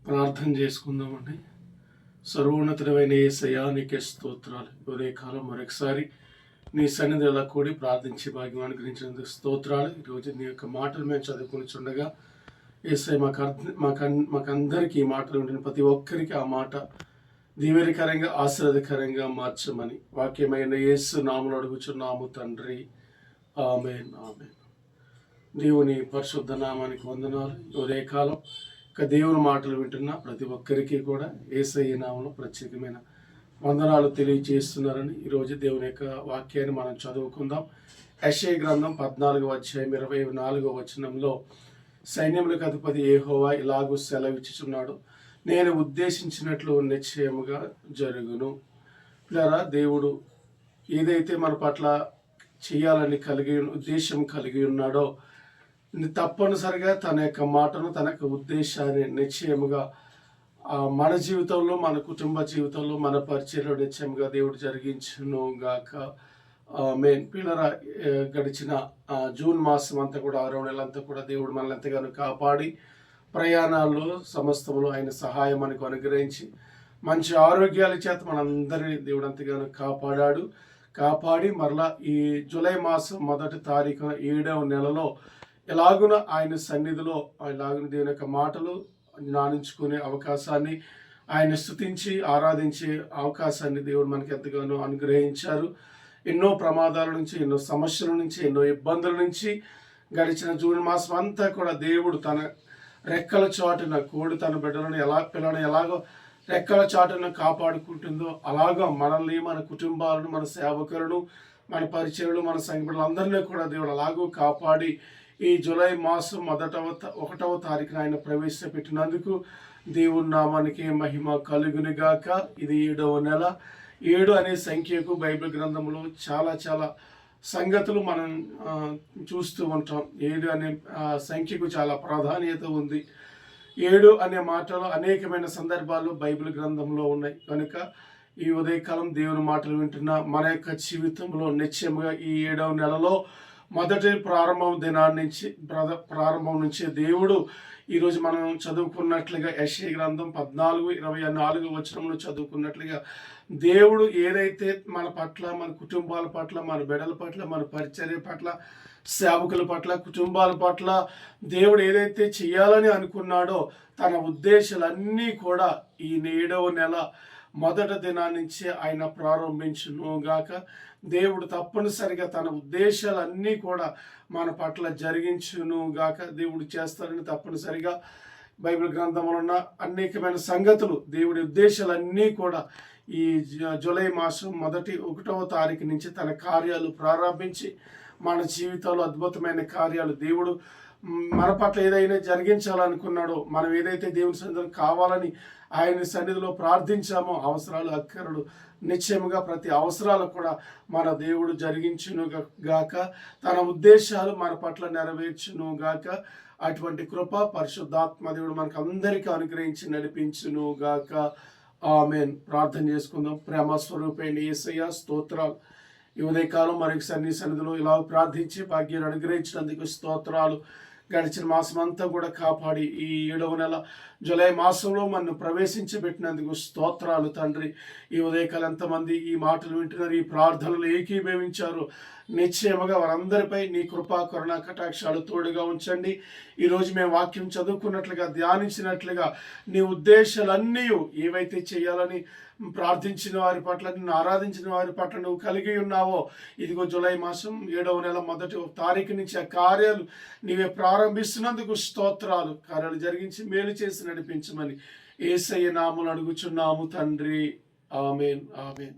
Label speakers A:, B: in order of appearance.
A: ప్రార్థన చేసుకుందామండి. సర్వోన్నతుడైన యేసయ్యా నీకే స్తోత్రాలు. ఉదయకాలం మరొకసారి నీ సన్నిధిలో కూడి ప్రార్థించే భాగ్యం అనుగ్రహించినందుకు స్తోత్రాలు. ఈరోజు నీ యొక్క మాటలు మేము చదువుకునిచుండగా యేసయ్య మాకందరికీ ఈ మాటలు ఉండిన ప్రతి ఒక్కరికి ఆ మాట దీవెనకరంగా ఆశీర్వాదకరంగా మార్చమని వాక్యమైన యేసు నామములో అడుగుచున్నాము తండ్రి. ఆమేన్ ఆమేన్. దేవుని పరిశుద్ధ నామానికి వందనాలు. ఉదయకాలం దేవుని మాటలు వింటున్న ప్రతి ఒక్కరికి కూడా యేసయ్య నామములో ప్రత్యేకమైన వందనాలు తెలియజేస్తున్నారని ఈరోజు దేవుని యొక్క వాక్యాన్ని మనం చదువుకుందాం. యెషయా గ్రంథం 14వ అధ్యాయం 24వ వచనంలో సైన్యములకు అధిపతి యెహోవా ఇలాగూ సెలవిచ్చుచున్నాడు, నేను ఉద్దేశించినట్లు నిశ్చయముగా జరుగును. పిల్లరా, దేవుడు ఏదైతే మన పట్ల చేయాలని ఉద్దేశం కలిగి ఉన్నాడో తప్పనిసరిగా తన యొక్క మాటను, తన యొక్క ఉద్దేశాన్ని నిశ్చయముగా మన జీవితంలో, మన కుటుంబ జీవితంలో, మన పరిచయంలో నిశ్చయముగా దేవుడు జరిగించును గాక. మెయిన్ పిల్లరా, గడిచిన జూన్ మాసం అంతా కూడా 6వ నెలంతా కూడా దేవుడు మనల్ని ఎంతగానో కాపాడి ప్రయాణాల్లో సమస్తములో ఆయన సహాయం మనకు అనుగ్రహించి మంచి ఆరోగ్యాల చేత మనందరినీ దేవుడు ఎంతగానో కాపాడి మరలా ఈ జూలై మాసం 1వ తారీఖున 7వ నెలలో ఎలాగున ఆయన సన్నిధిలో ఎలాగున దేవుని యొక్క మాటలు ధ్యానించుకునే అవకాశాన్ని, ఆయన స్తుతించి ఆరాధించే అవకాశాన్ని దేవుడు మనకి ఎంతగానో అనుగ్రహించారు. ఎన్నో ప్రమాదాల నుంచి, ఎన్నో సమస్యల నుంచి, ఎన్నో ఇబ్బందుల నుంచి గడిచిన జూన్ మాసం అంతా కూడా దేవుడు తన రెక్కల చాటున కోడి తన పిల్లలను ఎలాగో రెక్కల చాటున కాపాడుకుంటుందో అలాగా మనల్ని, మన కుటుంబాలను, మన సేవకులను, మన పరిచయులు, మన సంఘటనలందరినీ కూడా దేవుడు అలాగూ కాపాడి ఈ జూలై మాసం 1వ తారీఖున ఆయన ప్రవేశపెట్టినందుకు దేవుని నామానికి మహిమ కలుగునుగాక. ఇది 7వ నెల. 7 అనే సంఖ్యకు బైబిల్ గ్రంథంలో చాలా సంగతులు మనం చూస్తూ ఉంటాం. 7 అనే సంఖ్యకు చాలా ప్రాధాన్యత ఉంది. 7 అనే మాటలు అనేకమైన సందర్భాలు బైబిల్ గ్రంథంలో ఉన్నాయి. కనుక ఈ ఉదయకాలం దేవుని మాటలు వింటున్న మన యొక్క జీవితంలో నిశ్చయముగా ఈ 7వ నెలలో మొదటి ప్రారంభం నుంచి దేవుడు ఈరోజు మనం చదువుకున్నట్లుగా యెషయా గ్రంథం 14:24 వచనంలో చదువుకున్నట్లుగా దేవుడు ఏదైతే మన పట్ల, మన కుటుంబాల పట్ల, మన బిడ్డల పట్ల, మన పరిచర్య పట్ల, సేవకుల పట్ల, కుటుంబాల పట్ల దేవుడు ఏదైతే చేయాలని అనుకున్నాడో తన ఉద్దేశాలన్నీ కూడా ఈ 7వ నెల మొదటి దినాన్నించి ఆయన ప్రారంభించును గాక. దేవుడు తప్పనిసరిగా తన ఉద్దేశాలన్నీ కూడా మన పట్ల జరిగించును గాక. దేవుడు చేస్తారని తప్పనిసరిగా బైబిల్ గ్రంథంలో ఉన్న అనేకమైన సంగతులు, దేవుడి ఉద్దేశాలన్నీ కూడా ఈ జూలై మాసం 1వ తారీఖు నుంచి తన కార్యాలు ప్రారంభించి మన జీవితంలో అద్భుతమైన కార్యాలు దేవుడు మన పట్ల ఏదైనా జరిగించాలనుకున్నాడో, మనం ఏదైతే దేవుని సన్నిధిలో కావాలని ఆయన సన్నిధిలో ప్రార్థించామో, అవసరాలు, అక్కరలు నిశ్చయముగా ప్రతి అవసరాలు కూడా మన దేవుడు జరిగించును గాక. తన ఉద్దేశాలు మన పట్ల నెరవేర్చును గాక. అటువంటి కృప పరిశుద్ధాత్మ దేవుడు మనకు అందరికీ అనుగ్రహించి నడిపించును గాక. ఆమేన్. ప్రార్థన చేసుకుందాం. ప్రేమ స్వరూపైన యేసయ్య స్తోత్రాలు. ఈ ఉదయకాలం మరొకసారి నీ సన్నిధిలో ఇలా ప్రార్థించి భాగ్యాన్ని అనుగ్రహించినందుకు స్తోత్రాలు. గడిచిన మాసం అంతా కూడా కాపాడి ఈ 7వ నెల జూలై మాసంలో మనం ప్రవేశించబెట్టినందుకు స్తోత్రాలు తండ్రి. ఈ ఉదయకాలం ఎంతమంది ఈ మాటలు వింటున్నారు, ఈ ప్రార్థనలు ఏకీభవించారు, నిశ్చయముగా వారందరిపై నీ కృపా కరుణ కటాక్షాలు తోడుగా ఉంచండి. ఈరోజు మేము వాక్యం చదువుకున్నట్లుగా, ధ్యానించినట్లుగా నీ ఉద్దేశాలన్నీ ఏవైతే చేయాలని ప్రార్థించిన వారి పట్ల, నిన్ను ఆరాధించిన వారి పట్ల నువ్వు కలిగి ఉన్నావో, ఇదిగో జూలై మాసం 7వ నెల 1వ తారీఖు నుంచి ఆ కార్యాలు నీవే ప్రారంభిస్తున్నందుకు స్తోత్రాలు. కార్యాలు జరిగించి మేలు చేసి నడిపించమని యేసయ్య నామములో అడుగుచున్నాము తండ్రి. ఆమేన్ ఆమేన్.